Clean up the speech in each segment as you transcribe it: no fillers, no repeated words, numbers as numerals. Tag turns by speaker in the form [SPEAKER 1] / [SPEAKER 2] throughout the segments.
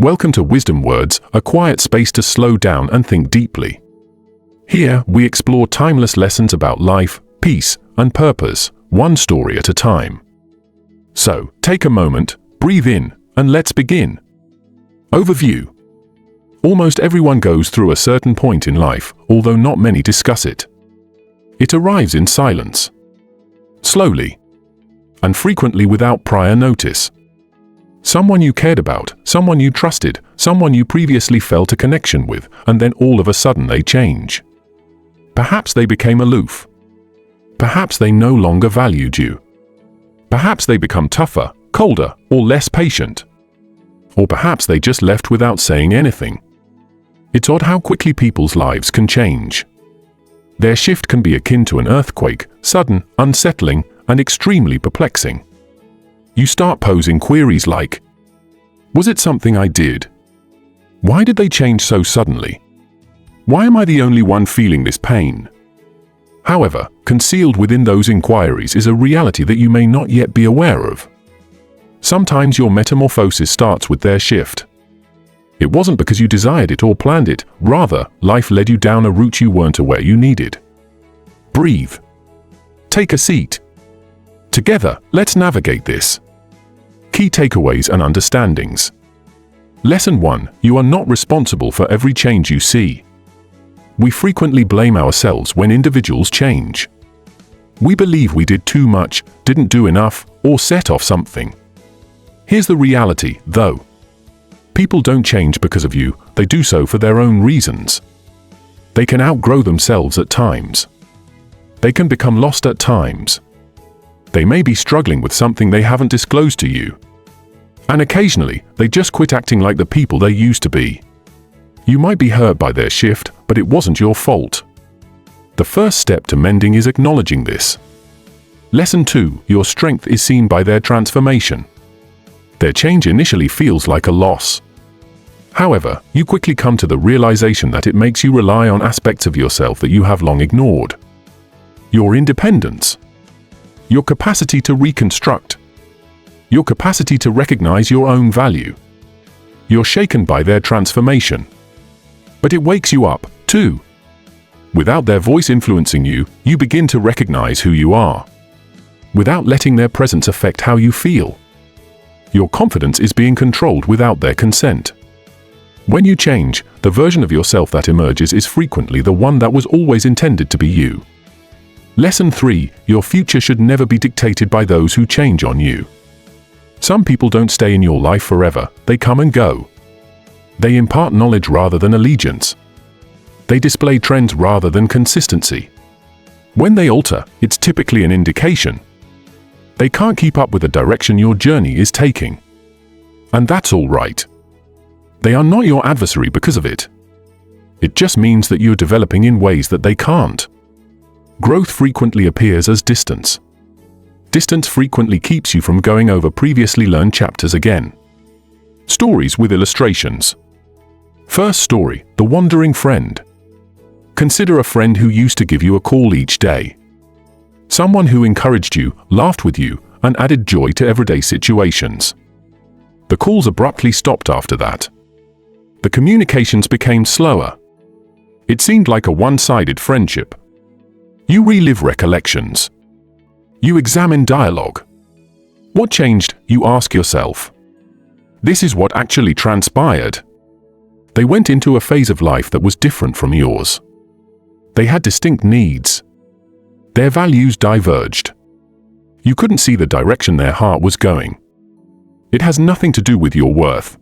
[SPEAKER 1] Welcome to Wisdom Words, a quiet space to slow down and think deeply. Here, we explore timeless lessons about life, peace, and purpose, one story at a time. So, take a moment, breathe in, and let's begin. Overview. Almost everyone goes through a certain point in life, although not many discuss it. It arrives in silence, slowly, and frequently without prior notice. Someone you cared about, someone you trusted, someone you previously felt a connection with, and then all of a sudden they change. Perhaps they became aloof. Perhaps they no longer valued you. Perhaps they become tougher, colder, or less patient. Or perhaps they just left without saying anything. It's odd how quickly people's lives can change. Their shift can be akin to an earthquake, sudden, unsettling, and extremely perplexing. You start posing queries like, was it something I did? Why did they change so suddenly? Why am I the only one feeling this pain? However, concealed within those inquiries is a reality that you may not yet be aware of. Sometimes your metamorphosis starts with their shift. It wasn't because you desired it or planned it, rather, life led you down a route you weren't aware you needed. Breathe. Take a seat. Together, let's navigate this. Key takeaways and understandings. Lesson 1. You are not responsible for every change you see. We frequently blame ourselves when individuals change. We believe we did too much, didn't do enough, or set off something. Here's the reality, though. People don't change because of you, they do so for their own reasons. They can outgrow themselves at times. They can become lost at times. They may be struggling with something they haven't disclosed to you. And occasionally, they just quit acting like the people they used to be. You might be hurt by their shift, but it wasn't your fault. The first step to mending is acknowledging this. Lesson 2. Your strength is seen by their transformation. Their change initially feels like a loss. However, you quickly come to the realization that it makes you rely on aspects of yourself that you have long ignored. Your independence. Your capacity to reconstruct. Your capacity to recognize your own value. You're shaken by their transformation. But it wakes you up, too. Without their voice influencing you, you begin to recognize who you are. Without letting their presence affect how you feel. Your confidence is being controlled without their consent. When you change, the version of yourself that emerges is frequently the one that was always intended to be you. Lesson 3. Your future should never be dictated by those who change on you. Some people don't stay in your life forever, they come and go. They impart knowledge rather than allegiance. They display trends rather than consistency. When they alter, it's typically an indication. They can't keep up with the direction your journey is taking. And that's all right. They are not your adversary because of it. It just means that you're developing in ways that they can't. Growth frequently appears as distance. Distance frequently keeps you from going over previously learned chapters again. Stories with illustrations. First story, The Wandering Friend. Consider a friend who used to give you a call each day. Someone who encouraged you, laughed with you, and added joy to everyday situations. The calls abruptly stopped after that. The communications became slower. It seemed like a one-sided friendship. You relive recollections. You examine dialogue. What changed, you ask yourself. This is what actually transpired. They went into a phase of life that was different from yours. They had distinct needs. Their values diverged. You couldn't see the direction their heart was going. It has nothing to do with your worth.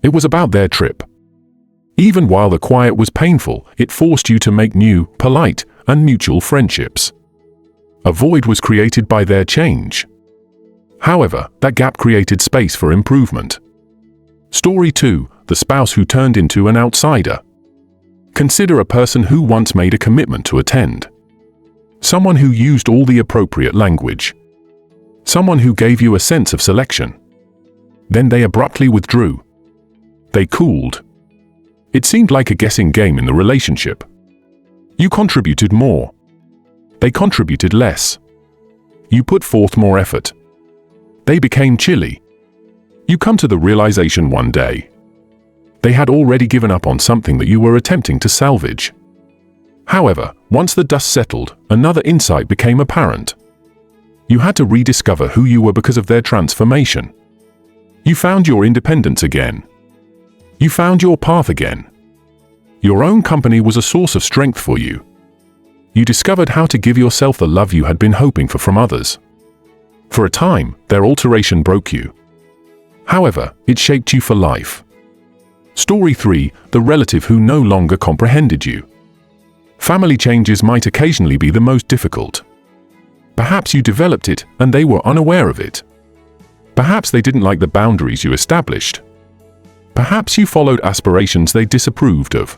[SPEAKER 1] It was about their trip. Even while the quiet was painful, it forced you to make new, polite, and mutual friendships. A void was created by their change. However, that gap created space for improvement. Story 2. The Spouse Who Turned Into an Outsider. Consider a person who once made a commitment to attend. Someone who used all the appropriate language. Someone who gave you a sense of selection. Then they abruptly withdrew. They cooled. It seemed like a guessing game in the relationship. You contributed more. They contributed less. You put forth more effort. They became chilly. You come to the realization one day, They had already given up on something that you were attempting to salvage. However, once the dust settled, another insight became apparent. You had to rediscover who you were because of their transformation. You found your independence again. You found your path again. Your own company was a source of strength for you. You discovered how to give yourself the love you had been hoping for from others. For a time, their alteration broke you. However, it shaped you for life. Story 3: The relative who no longer comprehended you. Family changes might occasionally be the most difficult. Perhaps you developed it and they were unaware of it. Perhaps they didn't like the boundaries you established. Perhaps you followed aspirations they disapproved of.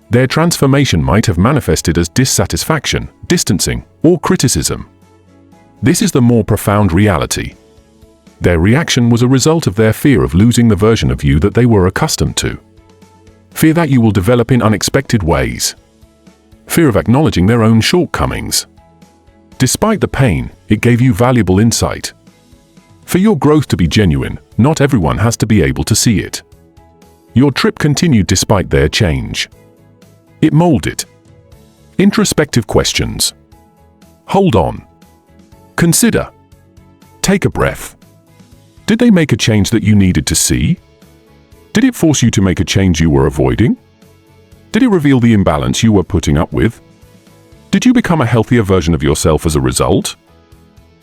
[SPEAKER 1] Their transformation might have manifested as dissatisfaction, distancing, or criticism. This is the more profound reality. Their reaction was a result of their fear of losing the version of you that they were accustomed to. Fear that you will develop in unexpected ways. Fear of acknowledging their own shortcomings. Despite the pain, it gave you valuable insight. For your growth to be genuine, not everyone has to be able to see it. Your trip continued despite their change. It molded. Introspective questions. Hold on. Consider. Take a breath. Did they make a change that you needed to see? Did it force you to make a change you were avoiding? Did it reveal the imbalance you were putting up with? Did you become a healthier version of yourself as a result?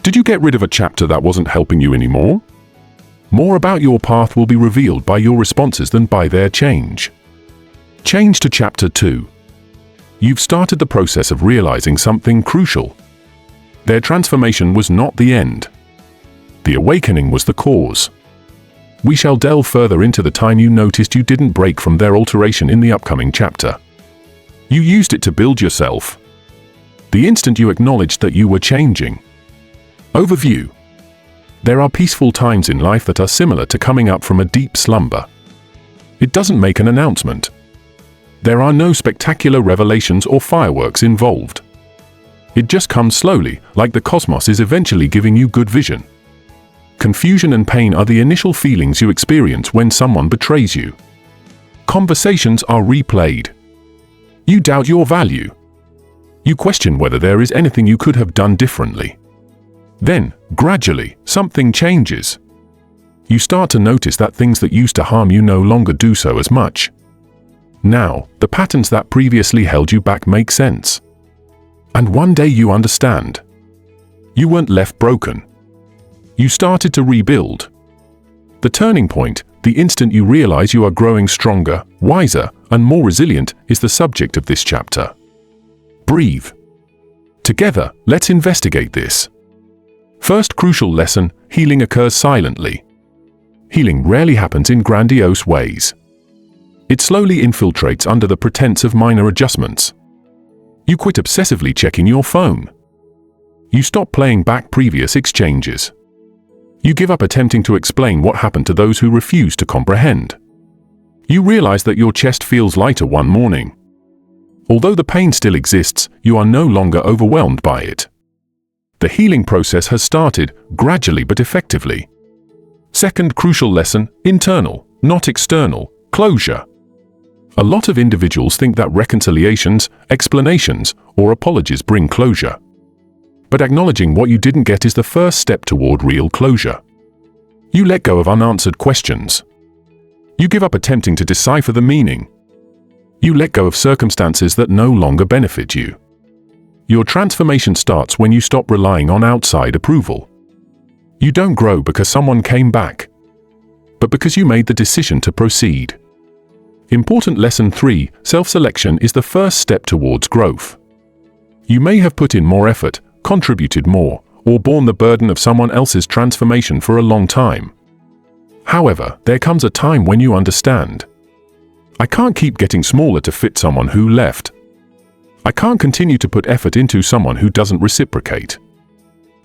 [SPEAKER 1] Did you get rid of a chapter that wasn't helping you anymore? More about your path will be revealed by your responses than by their change. Change to Chapter 2. You've started the process of realizing something crucial. Their transformation was not the end. The awakening was the cause. We shall delve further into the time you noticed you didn't break from their alteration in the upcoming chapter. You used it to build yourself. The instant you acknowledged that you were changing. Overview. There are peaceful times in life that are similar to coming up from a deep slumber. It doesn't make an announcement. There are no spectacular revelations or fireworks involved. It just comes slowly, like the cosmos is eventually giving you good vision. Confusion and pain are the initial feelings you experience when someone betrays you. Conversations are replayed. You doubt your value. You question whether there is anything you could have done differently. Then, gradually, something changes. You start to notice that things that used to harm you no longer do so as much. Now, the patterns that previously held you back make sense. And one day you understand. You weren't left broken. You started to rebuild. The turning point, the instant you realize you are growing stronger, wiser, and more resilient, is the subject of this chapter. Breathe. Together, let's investigate this. First crucial lesson: healing occurs silently. Healing rarely happens in grandiose ways. It slowly infiltrates under the pretense of minor adjustments. You quit obsessively checking your phone. You stop playing back previous exchanges. You give up attempting to explain what happened to those who refuse to comprehend. You realize that your chest feels lighter one morning. Although the pain still exists, you are no longer overwhelmed by it. The healing process has started, gradually but effectively. Second crucial lesson: internal, not external, closure. A lot of individuals think that reconciliations, explanations, or apologies bring closure. But acknowledging what you didn't get is the first step toward real closure. You let go of unanswered questions. You give up attempting to decipher the meaning. You let go of circumstances that no longer benefit you. Your transformation starts when you stop relying on outside approval. You don't grow because someone came back, but because you made the decision to proceed. Important lesson 3: self-selection is the first step towards growth. You may have put in more effort, contributed more, or borne the burden of someone else's transformation for a long time. However, there comes a time when you understand. I can't keep getting smaller to fit someone who left. I can't continue to put effort into someone who doesn't reciprocate.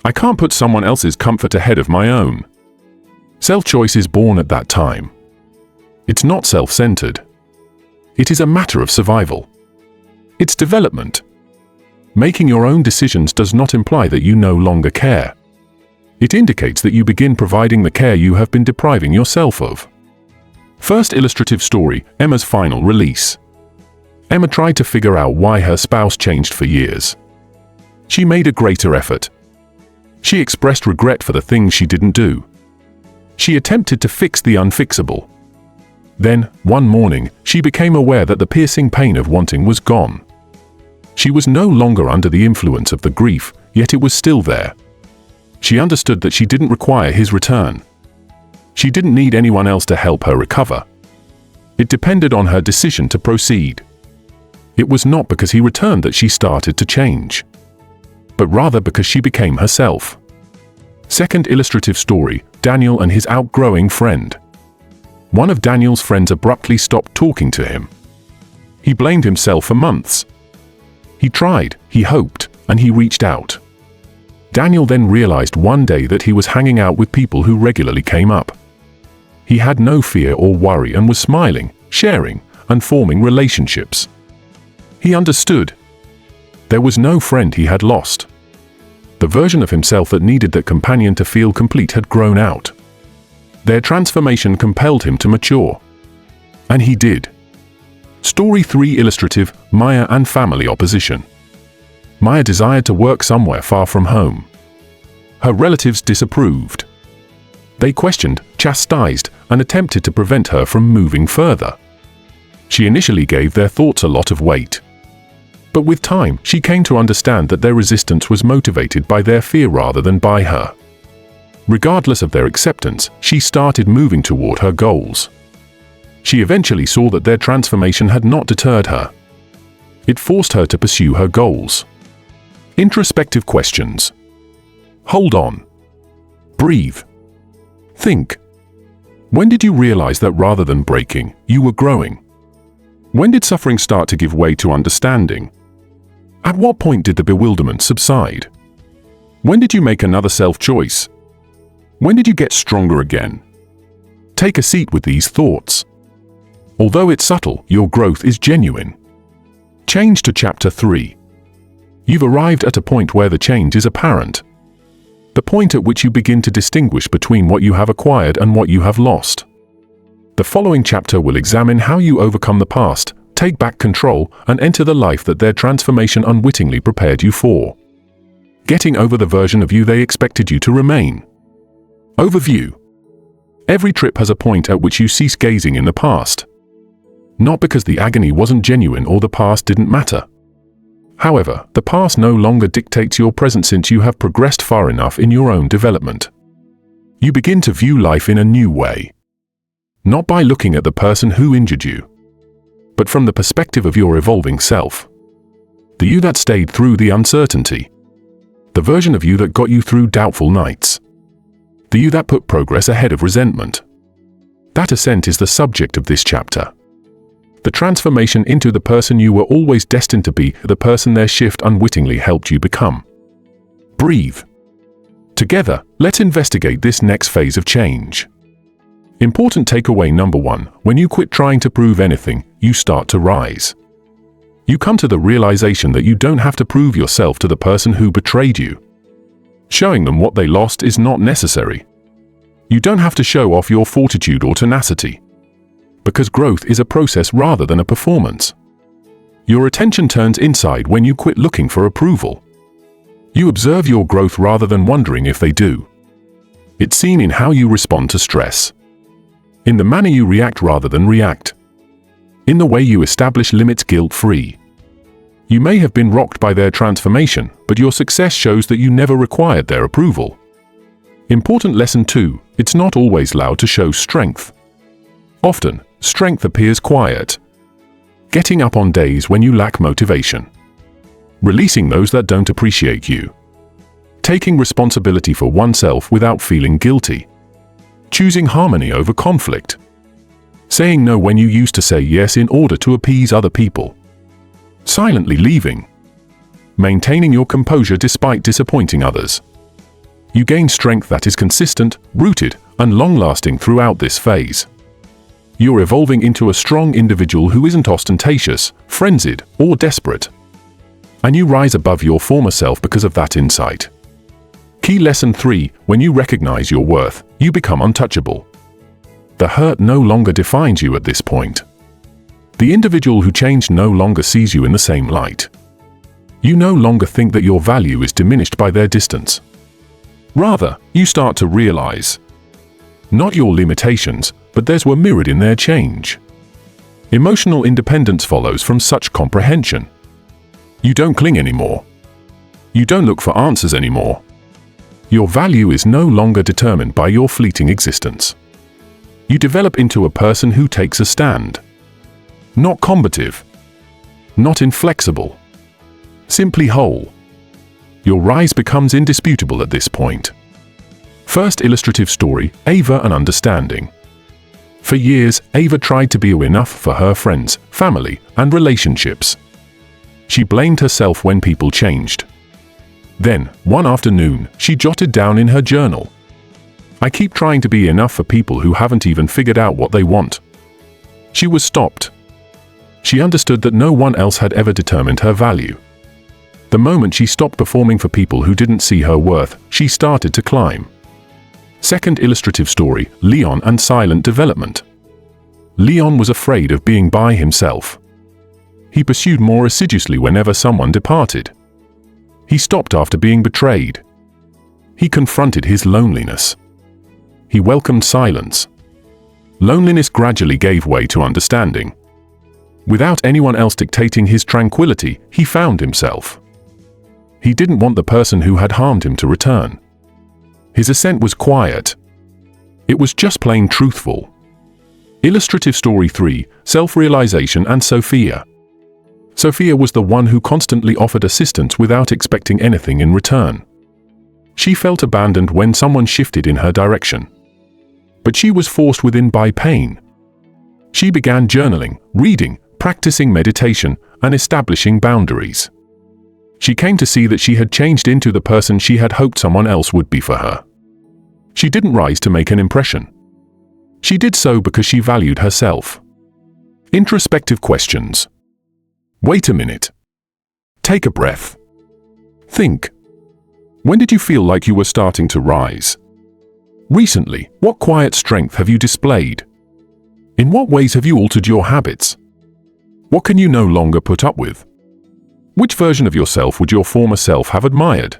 [SPEAKER 1] I can't put someone else's comfort ahead of my own. Self-choice is born at that time. It's not self-centered. It is a matter of survival. It's development. Making your own decisions does not imply that you no longer care. It indicates that you begin providing the care you have been depriving yourself of. First illustrative story, Emma's final release. Emma tried to figure out why her spouse changed for years. She made a greater effort. She expressed regret for the things she didn't do. She attempted to fix the unfixable. Then, one morning, she became aware that the piercing pain of wanting was gone. She was no longer under the influence of the grief, yet it was still there. She understood that she didn't require his return. She didn't need anyone else to help her recover. It depended on her decision to proceed. It was not because he returned that she started to change, but rather because she became herself. Second illustrative story, Daniel and his outgrowing friend. One of Daniel's friends abruptly stopped talking to him. He blamed himself for months. He tried, he hoped, and he reached out. Daniel then realized one day that he was hanging out with people who regularly came up. He had no fear or worry and was smiling, sharing, and forming relationships. He understood. There was no friend he had lost. The version of himself that needed that companion to feel complete had grown out. Their transformation compelled him to mature. And he did. Story 3 illustrative, Maya and family opposition. Maya desired to work somewhere far from home. Her relatives disapproved. They questioned, chastised, and attempted to prevent her from moving further. She initially gave their thoughts a lot of weight. But with time, she came to understand that their resistance was motivated by their fear rather than by her. Regardless of their acceptance, she started moving toward her goals. She eventually saw that their transformation had not deterred her. It forced her to pursue her goals. Introspective questions. Hold on. Breathe. Think. When did you realize that rather than breaking, you were growing? When did suffering start to give way to understanding? At what point did the bewilderment subside? When did you make another self-choice? When did you get stronger again? Take a seat with these thoughts. Although it's subtle, your growth is genuine. Change to Chapter 3. You've arrived at a point where the change is apparent. The point at which you begin to distinguish between what you have acquired and what you have lost. The following chapter will examine how you overcome the past, take back control, and enter the life that their transformation unwittingly prepared you for. Getting over the version of you they expected you to remain. Overview. Every trip has a point at which you cease gazing in the past. Not because the agony wasn't genuine or the past didn't matter. However, the past no longer dictates your present since you have progressed far enough in your own development. You begin to view life in a new way. Not by looking at the person who injured you, but from the perspective of your evolving self. The you that stayed through the uncertainty. The version of you that got you through doubtful nights. The you that put progress ahead of resentment. That ascent is the subject of this chapter. The transformation into the person you were always destined to be, the person their shift unwittingly helped you become. Breathe. Together, let's investigate this next phase of change. Important takeaway number 1, when you quit trying to prove anything, you start to rise. You come to the realization that you don't have to prove yourself to the person who betrayed you. Showing them what they lost is not necessary. You don't have to show off your fortitude or tenacity. Because growth is a process rather than a performance. Your attention turns inside when you quit looking for approval. You observe your growth rather than wondering if they do. It's seen in how you respond to stress. In the manner you react rather than react. In the way you establish limits guilt-free. You may have been rocked by their transformation, but your success shows that you never required their approval. Important lesson 2, it's not always loud to show strength. Often, strength appears quiet. Getting up on days when you lack motivation. Releasing those that don't appreciate you. Taking responsibility for oneself without feeling guilty. Choosing harmony over conflict. Saying no when you used to say yes in order to appease other people. Silently leaving. Maintaining your composure despite disappointing others. You gain strength that is consistent, rooted, and long-lasting throughout this phase. You're evolving into a strong individual who isn't ostentatious, frenzied, or desperate. And you rise above your former self because of that insight. Key lesson 3, when you recognize your worth, you become untouchable. The hurt no longer defines you at this point. The individual who changed no longer sees you in the same light. You no longer think that your value is diminished by their distance. Rather, you start to realize not your limitations, but theirs were mirrored in their change. Emotional independence follows from such comprehension. You don't cling anymore. You don't look for answers anymore. Your value is no longer determined by your fleeting existence. You develop into a person who takes a stand. Not combative. Not inflexible. Simply whole. Your rise becomes indisputable at this point. First illustrative story, Ava and understanding. For years, Ava tried to be enough for her friends, family, and relationships. She blamed herself when people changed. Then, one afternoon, she jotted down in her journal, "I keep trying to be enough for people who haven't even figured out what they want." She was stopped. She understood that no one else had ever determined her value. The moment she stopped performing for people who didn't see her worth, she started to climb. Second illustrative story, Leon and silent development. Leon was afraid of being by himself. He pursued more assiduously whenever someone departed. He stopped after being betrayed. He confronted his loneliness. He welcomed silence. Loneliness gradually gave way to understanding. Without anyone else dictating his tranquility, he found himself. He didn't want the person who had harmed him to return. His ascent was quiet. It was just plain truthful. Illustrative story 3, self-realization and Sophia. Sophia was the one who constantly offered assistance without expecting anything in return. She felt abandoned when someone shifted in her direction. But she was forced within by pain. She began journaling, reading, practicing meditation, and establishing boundaries. She came to see that she had changed into the person she had hoped someone else would be for her. She didn't rise to make an impression. She did so because she valued herself. Introspective questions. Wait a minute. Take a breath. Think. When did you feel like you were starting to rise? Recently, what quiet strength have you displayed? In what ways have you altered your habits? What can you no longer put up with? Which version of yourself would your former self have admired?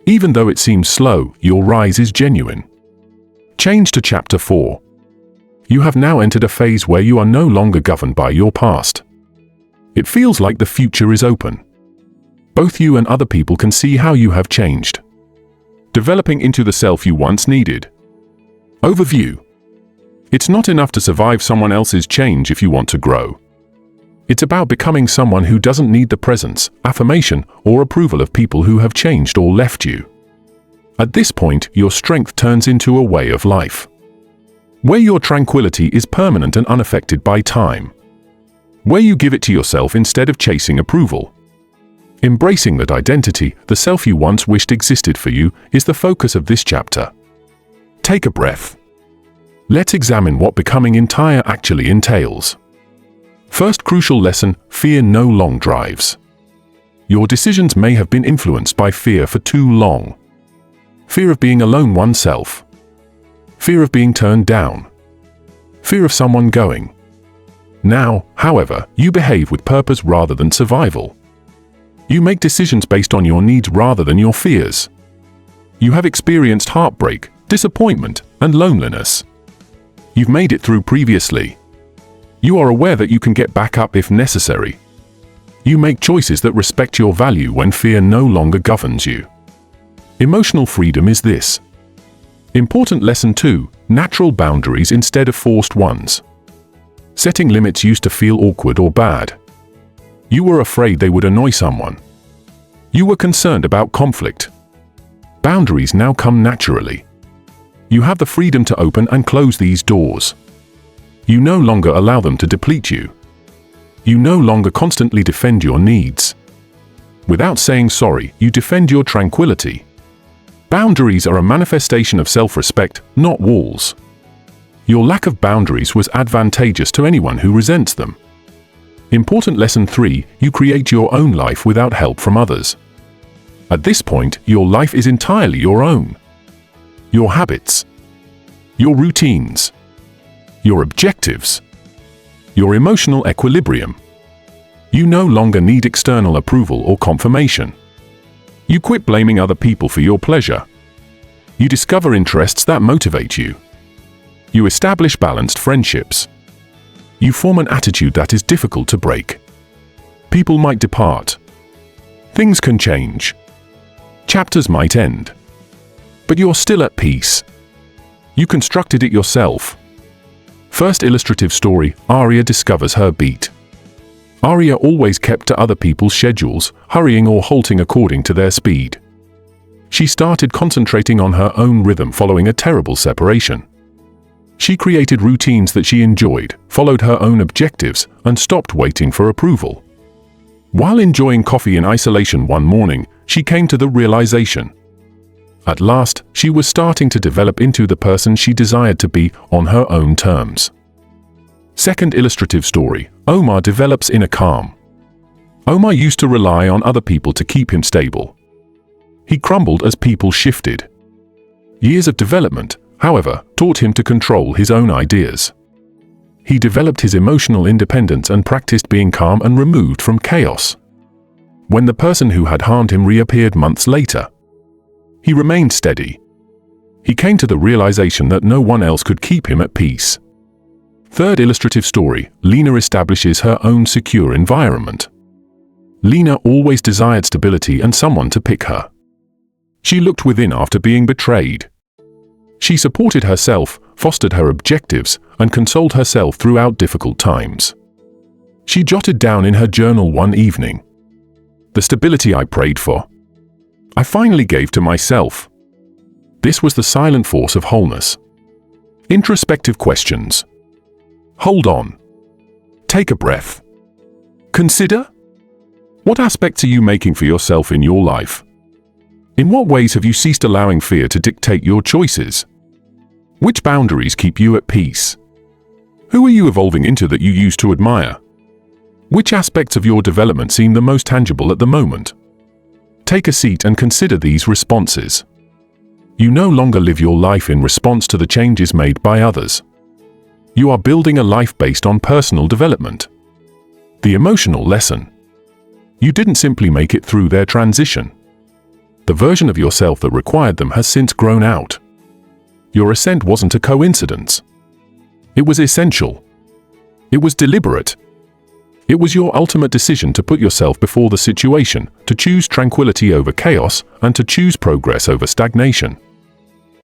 [SPEAKER 1] Even though it seems slow, your rise is genuine. Change to Chapter 4. You have now entered a phase where you are no longer governed by your past. It feels like the future is open. Both you and other people can see how you have changed, developing into the self you once needed. Overview. It's not enough to survive someone else's change if you want to grow. It's about becoming someone who doesn't need the presence, affirmation, or approval of people who have changed or left you. At this point, your strength turns into a way of life, where your tranquility is permanent and unaffected by time, where you give it to yourself instead of chasing approval. Embracing that identity, the self you once wished existed for you, is the focus of this chapter. Take a breath. Let's examine what becoming entire actually entails. First crucial lesson, fear no longer drives. Your decisions may have been influenced by fear for too long. Fear of being alone oneself. Fear of being turned down. Fear of someone going. Now, however, you behave with purpose rather than survival. You make decisions based on your needs rather than your fears. You have experienced heartbreak, disappointment, and loneliness. You've made it through previously. You are aware that you can get back up if necessary. You make choices that respect your value when fear no longer governs you. Emotional freedom is this. Important lesson 2, natural boundaries instead of forced ones. Setting limits used to feel awkward or bad. You were afraid they would annoy someone. You were concerned about conflict. Boundaries now come naturally. You have the freedom to open and close these doors. You no longer allow them to deplete you. You no longer constantly defend your needs. Without saying sorry, you defend your tranquility. Boundaries are a manifestation of self-respect, not walls. Your lack of boundaries was advantageous to anyone who resents them. Important lesson 3, you create your own life without help from others. At this point, your life is entirely your own. Your habits, your routines, your objectives, your emotional equilibrium. You no longer need external approval or confirmation. You quit blaming other people for your pleasure. You discover interests that motivate you. You establish balanced friendships. You form an attitude that is difficult to break. People might depart. Things can change. Chapters might end. But you're still at peace. You constructed it yourself. First illustrative story, Arya discovers her beat. Arya always kept to other people's schedules, hurrying or halting according to their speed. She started concentrating on her own rhythm following a terrible separation. She created routines that she enjoyed, followed her own objectives, and stopped waiting for approval. While enjoying coffee in isolation one morning, she came to the realization. At last, she was starting to develop into the person she desired to be on her own terms. Second illustrative story, Omar develops inner calm. Omar used to rely on other people to keep him stable. He crumbled as people shifted. Years of development, however, taught him to control his own ideas. He developed his emotional independence and practiced being calm and removed from chaos. When the person who had harmed him reappeared months later, he remained steady. He came to the realization that no one else could keep him at peace. Third illustrative story, Lena establishes her own secure environment. Lena always desired stability and someone to pick her. She looked within after being betrayed. She supported herself, fostered her objectives, and consoled herself throughout difficult times. She jotted down in her journal one evening, "The stability I prayed for, I finally gave to myself." This was the silent force of wholeness. Introspective questions. Hold on. Take a breath. Consider. What aspects are you making for yourself in your life? In what ways have you ceased allowing fear to dictate your choices? Which boundaries keep you at peace? Who are you evolving into that you used to admire? Which aspects of your development seem the most tangible at the moment? Take a seat and consider these responses. You no longer live your life in response to the changes made by others. You are building a life based on personal development. The emotional lesson. You didn't simply make it through their transition. The version of yourself that required them has since grown out. Your ascent wasn't a coincidence. It was essential. It was deliberate. It was your ultimate decision to put yourself before the situation, to choose tranquility over chaos, and to choose progress over stagnation.